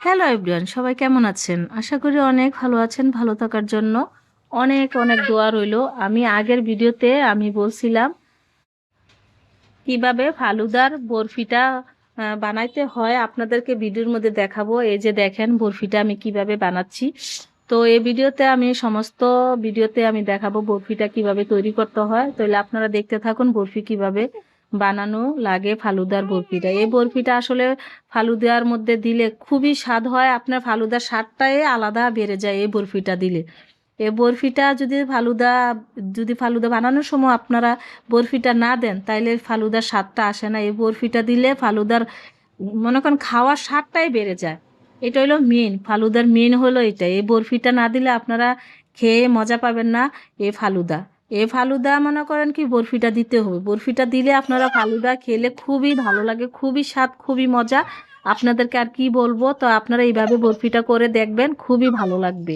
Hello everyone, সবাই কেমন আছেন? আশা করি অনেক ভালো আছেন। ভালো থাকার জন্য অনেক অনেক দোয়া রইলো। আমি আগের ভিডিওতে বলছিলাম কিভাবে ফালুদার বরফিটা বানাইতে হয়, আপনাদেরকে ভিডিওর মধ্যে দেখাবো। এই যে দেখেন বরফিটা আমি কিভাবে বানাচ্ছি। তো এই ভিডিওতে আমি দেখাবো বরফিটা কিভাবে তৈরি করতে হয়। তাহলে আপনারা দেখতে থাকুন বরফি কিভাবে বানানো লাগে। ফালুদার বরফিটা, এই বরফিটা আসলে ফালুদার মধ্যে দিলে খুবই স্বাদ হয়। আপনার ফালুদার স্বাদটাই আলাদা বেড়ে যায় এই বরফিটা দিলে। এই বরফিটা যদি ফালুদা বানানোর সময় আপনারা বরফিটা না দেন, তাইলে ফালুদার স্বাদটা আসে না। এই বরফিটা দিলে ফালুদার মনে করেন খাওয়ার স্বাদটাই বেড়ে যায়। এটা হলো মেন, ফালুদার মেন হলো এটা। এই বরফিটা না দিলে আপনারা খেয়ে মজা পাবেন না। এই ফালুদা মনে করেন কি বরফিটা দিতে হবে। বরফিটা দিলে আপনারা ফালুদা খেলে খুবই ভালো লাগে, খুবই স্বাদ, খুবই মজা। আপনাদেরকে আর কি বলবো, তো আপনারা এইভাবে বরফিটা করে দেখবেন, খুবই ভালো লাগবে।